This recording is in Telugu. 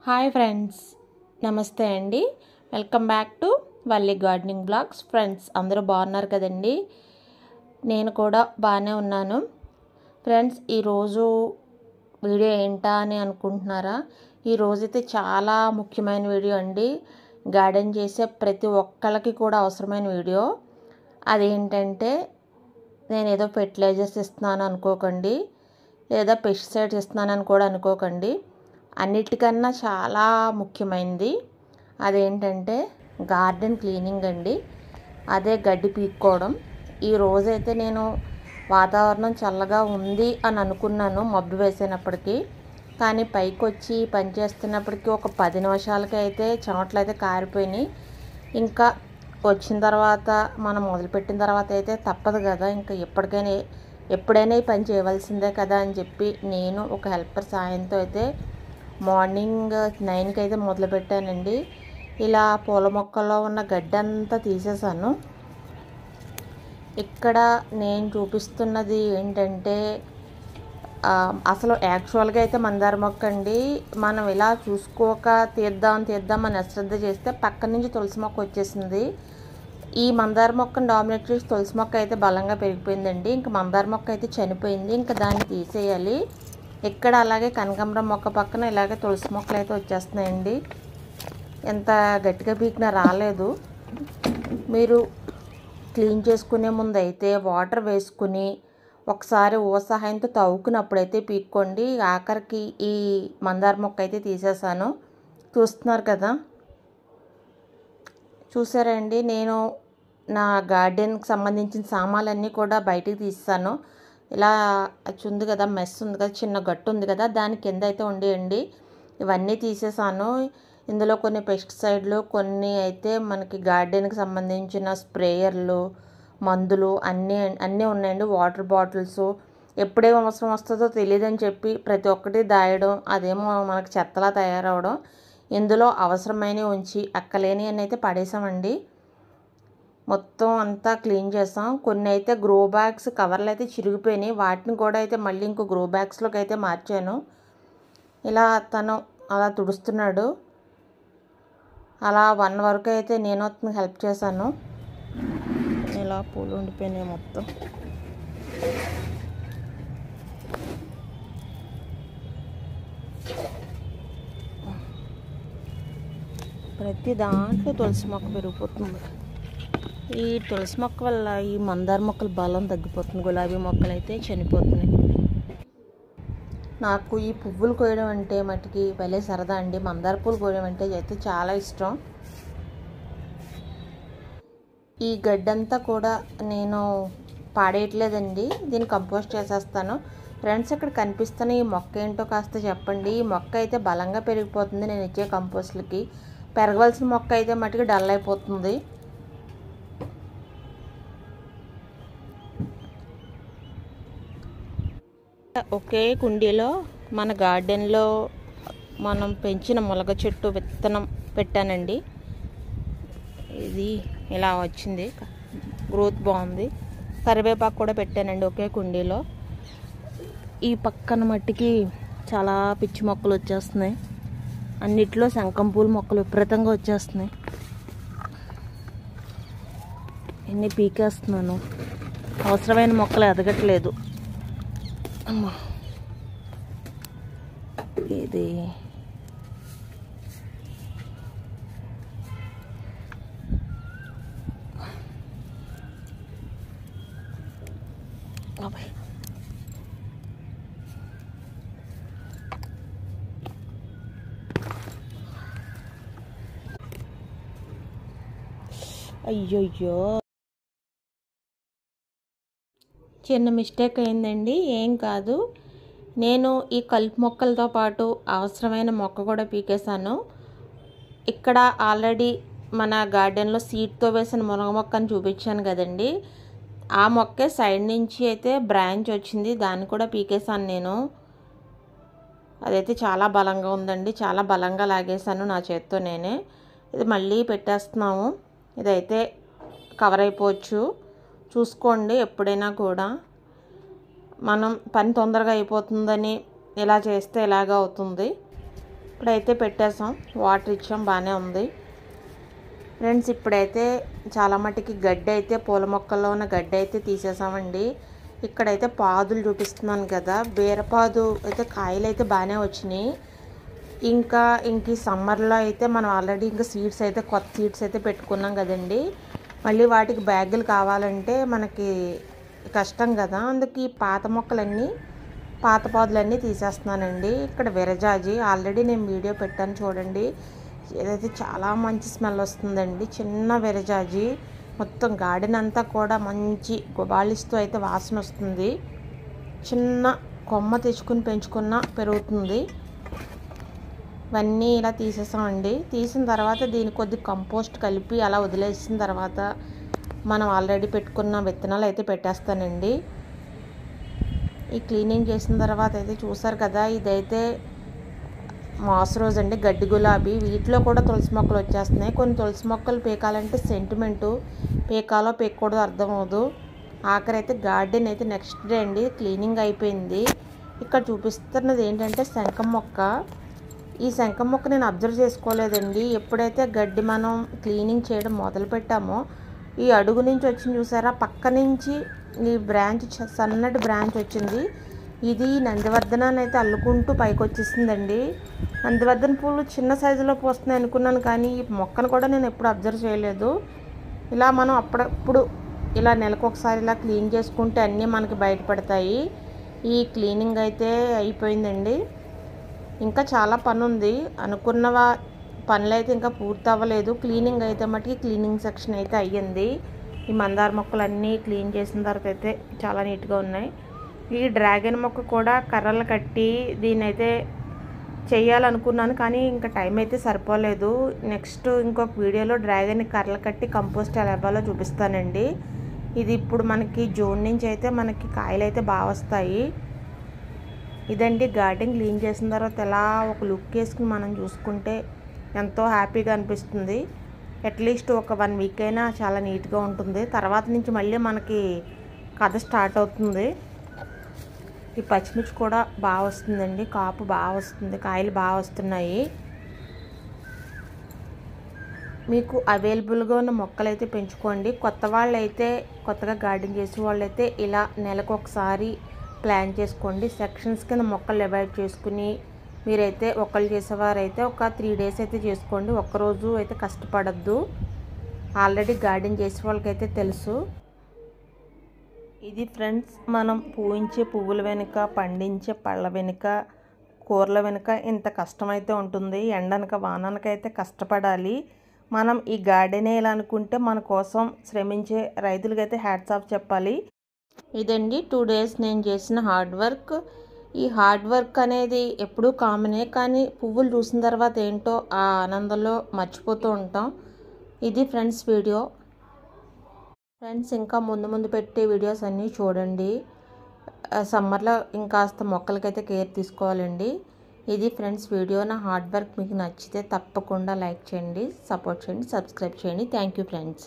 హాయ్ ఫ్రెండ్స్, నమస్తే అండి. Welcome back to Valli gardening blogs. Friends అందరూ బాగున్నారు కదండి. నేను కూడా బాగానే ఉన్నాను. ఫ్రెండ్స్ ఈరోజు వీడియో ఏంటా అని అనుకుంటున్నారా? ఈరోజైతే చాలా ముఖ్యమైన వీడియో అండి. గార్డెన్ చేసే ప్రతి ఒక్కళ్ళకి కూడా అవసరమైన వీడియో. అదేంటంటే, నేను ఏదో ఫెర్టిలైజర్స్ ఇస్తున్నాను అనుకోకండి, లేదా పెస్టిసైడ్స్ ఇస్తున్నానని కూడా అనుకోకండి. అన్నిటికన్నా చాలా ముఖ్యమైనది అదేంటంటే గార్డెన్ క్లీనింగ్ అండి. అదే గడ్డి పీక్కోవడం. ఈ రోజైతే నేను వాతావరణం చల్లగా ఉంది అని అనుకున్నాను మబ్బు వేసినప్పటికీ, కానీ పైకి వచ్చి పని చేస్తున్నప్పటికీ ఒక 10 నిమిషాలకి అయితే చెమటలు అయితే కారిపోయినాయి. ఇంకా వచ్చిన తర్వాత మనం మొదలుపెట్టిన తర్వాత అయితే తప్పదు కదా, ఇంకా ఎప్పుడైనా ఈ పని చేయవలసిందే కదా అని చెప్పి నేను ఒక హెల్పర్ సాయంతో అయితే మార్నింగ్ 9కి అయితే మొదలుపెట్టానండి. ఇలా పూల మొక్కల్లో ఉన్న గడ్డి అంతా తీసేసాను. ఇక్కడ నేను చూపిస్తున్నది ఏంటంటే, అసలు యాక్చువల్గా అయితే మందార మొక్క అండి. మనం ఇలా చూసుకోక తీద్దాం అని అశ్రద్ధ చేస్తే పక్క నుంచి తులసి మొక్క వచ్చేసింది. ఈ మందార మొక్కను డామినేట్ చేసి తులసి మొక్క అయితే బలంగా పెరిగిపోయిందండి. ఇంకా మందార మొక్క అయితే చనిపోయింది. ఇంకా దాన్ని తీసేయాలి. ఇక్కడ అలాగే కనకాంబరం మొక్క పక్కన ఇలాగే తులసి మొక్కలు అయితే వచ్చేస్తున్నాయండి. ఎంత గట్టిగా పీకినా రాలేదు. మీరు క్లీన్ చేసుకునే ముందు అయితే వాటర్ వేసుకుని ఒకసారి సహాయంతో తవ్వుకున్నప్పుడైతే పీక్కోండి. ఆఖరికి ఈ మందార మొక్క అయితే తీసేసాను. చూస్తున్నారు కదా, చూసారండి. నేను నా గార్డెన్కి సంబంధించిన సామాన్లన్నీ కూడా బయటికి తీసాను. ఇలా ఉంది కదా, మెస్ ఉంది కదా, చిన్న గట్టు ఉంది కదా, దాని కింద అయితే ఉండేయండి. ఇవన్నీ తీసేసాను. ఇందులో కొన్ని పెస్టిసైడ్లు, కొన్ని అయితే మనకి గార్డెన్కి సంబంధించిన స్ప్రేయర్లు, మందులు అన్నీ ఉన్నాయండి. వాటర్ బాటిల్స్ ఎప్పుడేం అవసరం వస్తుందో తెలియదని చెప్పి ప్రతి ఒక్కటి దాయడం, అదేమో మనకి చెత్తలా తయారవడం. ఇందులో అవసరమైనవి ఉంచి అక్కలేని అని అయితే పడేసామండి. మొత్తం అంతా క్లీన్ చేసాం. కొన్ని అయితే గ్రో బ్యాగ్స్ కవర్లు అయితే చిరిగిపోయినాయి. వాటిని కూడా అయితే మళ్ళీ ఇంకో గ్రో బ్యాగ్స్లోకి అయితే మార్చాను. ఇలా తను అలా తుడుస్తున్నాడు. అలా 1 వరకు అయితే నేను అతనికి హెల్ప్ చేశాను. ఇలా పూలు ఉండిపోయినాయి మొత్తం. ప్రతి దాంట్లో తులసి మొక్క పెరిగిపోతుంది. ఈ తులసి మొక్క వల్ల ఈ మందార మొక్కల బలం తగ్గిపోతుంది. గులాబీ మొక్కలు అయితే చనిపోతున్నాయి. నాకు ఈ పువ్వులు కోయడం అంటే మటుకి భలే సరదా అండి. మందార పూలు కోయడం అంటే అయితే చాలా ఇష్టం. ఈ గడ్డంతా కూడా నేను పాడేయట్లేదండి, దీన్ని కంపోస్ట్ చేసేస్తాను. ఫ్రెండ్స్, ఇక్కడ కనిపిస్తున్న ఈ మొక్క ఏంటో కాస్త చెప్పండి. ఈ మొక్క అయితే బలంగా పెరిగిపోతుంది నేను ఇచ్చే కంపోస్ట్లకి. పెరగవలసిన మొక్క అయితే మటుకి డల్ అయిపోతుంది. ఒకే కుండీలో మన గార్డెన్లో మనం పెంచిన ములగ చెట్టు విత్తనం పెట్టానండి. ఇది ఇలా వచ్చింది, గ్రోత్ బాగుంది. కరివేపాకు కూడా పెట్టానండి ఒకే కుండీలో. ఈ పక్కన మట్టికి చాలా పిచ్చి మొక్కలు వచ్చేస్తున్నాయి. అన్నిట్లో శంఖం పూల మొక్కలు విపరీతంగా వచ్చేస్తున్నాయి. ఎన్ని పీకేస్తున్నాను, అవసరమైన మొక్కలు ఎదగట్లేదు. అమ్మా, ఇది అయ్యయ్యో, చిన్న మిస్టేక్ అయిందండి. ఏం కాదు. నేను ఈ కలుపు మొక్కలతో పాటు అవసరమైన మొక్క కూడా పీకేశాను. ఇక్కడ ఆల్రెడీ మన గార్డెన్లో సీడ్తో వేసిన మునగ మొక్కను చూపించాను కదండి. ఆ మొక్కే సైడ్ నుంచి అయితే బ్రాంచ్ వచ్చింది, దాన్ని కూడా పీకేశాను నేను. అదైతే చాలా బలంగా ఉందండి. చాలా బలంగా లాగేశాను నా చేత్తో నేనే. ఇది మళ్ళీ పెట్టేస్తున్నాము. ఇదైతే కవర్ అయిపోవచ్చు. చూసుకోండి, ఎప్పుడైనా కూడా మనం పని తొందరగా అయిపోతుందని ఇలా చేస్తే ఇలాగ అవుతుంది. ఇప్పుడైతే పెట్టేసాం, వాటర్ ఇచ్చాం, బాగానే ఉంది ఫ్రెండ్స్. ఇప్పుడైతే చాలా మట్టుకి గడ్డి అయితే, పూల మొక్కల్లో ఉన్న గడ్డి అయితే తీసేసామండి. ఇక్కడైతే పాదులు చూపిస్తున్నాను కదా, బీరపాదు అయితే కాయలు అయితే బాగానే వచ్చినాయి. ఇంక ఈ సమ్మర్లో అయితే మనం ఆల్రెడీ ఇంకా సీడ్స్ అయితే, కొత్త సీడ్స్ అయితే పెట్టుకున్నాం కదండి. మళ్ళీ వాటికి బ్యాగులు కావాలంటే మనకి కష్టం కదా, అందుకే ఈ పాత పాదులన్నీ తీసేస్తున్నానండి. ఇక్కడ విరజాజి ఆల్రెడీ నేను వీడియో పెట్టాను చూడండి, ఏదైతే చాలా మంచి స్మెల్ వస్తుందండి. చిన్న విరజాజి మొత్తం గార్డెన్ అంతా కూడా మంచి గుబాళిస్తూ అయితే వాసన వస్తుంది. చిన్న కొమ్మ తెచ్చుకుని పెంచుకున్న పెరుగుతుంది. ఇవన్నీ ఇలా తీసేసామండి. తీసిన తర్వాత దీని కొద్ది కంపోస్ట్ కలిపి అలా వదిలేసిన తర్వాత మనం ఆల్రెడీ పెట్టుకున్న విత్తనాలు అయితే పెట్టేస్తానండి. ఈ క్లీనింగ్ చేసిన తర్వాత అయితే చూసారు కదా, ఇదైతే మాస్ రోజ్ అండి, గడ్డి గులాబీ. వీటిలో కూడా తులసి మొక్కలు వచ్చేస్తున్నాయి. కొన్ని తులసి మొక్కలు పీకాలంటే సెంటిమెంటు, పీకాలో పీకకూడదు అర్థం అవ్వదు. ఆఖరైతే గార్డెన్ అయితే నెక్స్ట్ డే అండి క్లీనింగ్ అయిపోయింది. ఇక్కడ చూపిస్తున్నది ఏంటంటే శంఖం మొక్క. ఈ శంఖం మొక్క నేను అబ్జర్వ్ చేసుకోలేదండి. ఎప్పుడైతే గడ్డి మనం క్లీనింగ్ చేయడం మొదలు పెట్టామో ఈ అడుగు నుంచి వచ్చింది చూసారా, పక్క నుంచి ఈ బ్రాంచ్, సన్నటి బ్రాంచ్ వచ్చింది. ఇది నందివర్ధనాన్ని అయితే అల్లుకుంటూ పైకి వచ్చేసిందండి. నందివర్ధన పూలు చిన్న సైజులో పోస్తున్నాయి అనుకున్నాను, కానీ ఈ మొక్కను కూడా నేను ఎప్పుడు అబ్జర్వ్ చేయలేదు. ఇలా మనం అప్పుడప్పుడు ఇలా నెలకు ఒకసారి ఇలా క్లీన్ చేసుకుంటే అన్నీ మనకి బయటపడతాయి. ఈ క్లీనింగ్ అయితే అయిపోయిందండి. ఇంకా చాలా పని ఉంది, అనుకున్న పనులు అయితే ఇంకా పూర్తి అవ్వలేదు. క్లీనింగ్ అయితే మటుకి క్లీనింగ్ సెక్షన్ అయితే అయ్యింది. ఈ మందార మొక్కలన్నీ క్లీన్ చేసిన తర్వాత అయితే చాలా నీట్గా ఉన్నాయి. ఈ డ్రాగన్ మొక్క కూడా కర్రలు కట్టి దీన్ని అయితే చేయాలనుకున్నాను, కానీ ఇంకా టైం అయితే సరిపోలేదు. నెక్స్ట్ ఇంకొక వీడియోలో డ్రాగన్ కర్రలు కట్టి కంపోస్ట్ ఎలా ఇవ్వాలో చూపిస్తానండి. ఇది ఇప్పుడు మనకి జూన్ నుంచి అయితే మనకి కాయలు అయితే బాగా వస్తాయి. ఇదండి గార్డెన్ క్లీన్ చేసిన తర్వాత ఎలా ఒక లుక్ వేసుకుని మనం చూసుకుంటే ఎంతో హ్యాపీగా అనిపిస్తుంది. అట్లీస్ట్ ఒక 1 వీక్ అయినా చాలా నీట్గా ఉంటుంది. తర్వాత నుంచి మళ్ళీ మనకి కథ స్టార్ట్ అవుతుంది. ఈ పచ్చిమిర్చి కూడా బాగా వస్తుందండి, కాపు బాగా వస్తుంది, కాయలు బాగా వస్తున్నాయి. మీకు అవైలబుల్గా ఉన్న మొక్కలు అయితే పెంచుకోండి. కొత్తగా గార్డెన్ చేసే వాళ్ళైతే ఇలా నెలకు ఒకసారి ప్లాన్ చేసుకోండి. సెక్షన్స్ కింద మొక్కలు డివైడ్ చేసుకుని మీరైతే ఒకళ్ళు చేసేవారైతే ఒక 3 డేస్ అయితే చేసుకోండి. ఒక్కరోజు అయితే కష్టపడద్దు. ఆల్రెడీ గార్డెన్ చేసే వాళ్ళకైతే తెలుసు. ఇది ఫ్రెండ్స్, మనం పూయించే పువ్వుల వెనుక, పండించే పళ్ళ వెనుక, కూరల వెనుక ఇంత కష్టమైతే ఉంటుంది. ఎండనక వాననకైతే కష్టపడాలి. మనం ఈ గార్డెన్ వేయాలనుకుంటే మన కోసం శ్రమించే రైతులకైతే హ్యాట్స్ ఆఫ్ చెప్పాలి. ఇదండి 2 డేస్ నేను చేసిన హార్డ్ వర్క్. ఈ హార్డ్ వర్క్ అనేది ఎప్పుడూ కామనే, కానీ పువ్వులు చూసిన తర్వాత ఏంటో ఆ ఆనందంలో మర్చిపోతూ ఉంటాం. ఇది ఫ్రెండ్స్ వీడియో. ఫ్రెండ్స్ ఇంకా ముందు పెట్టే వీడియోస్ అన్నీ చూడండి. సమ్మర్లో ఇంకాస్త మొక్కలకైతే కేర్ తీసుకోవాలండి. ఇది ఫ్రెండ్స్ వీడియో. నా హార్డ్ వర్క్ మీకు నచ్చితే తప్పకుండా లైక్ చేయండి, సపోర్ట్ చేయండి, సబ్స్క్రైబ్ చేయండి. Thank you friends.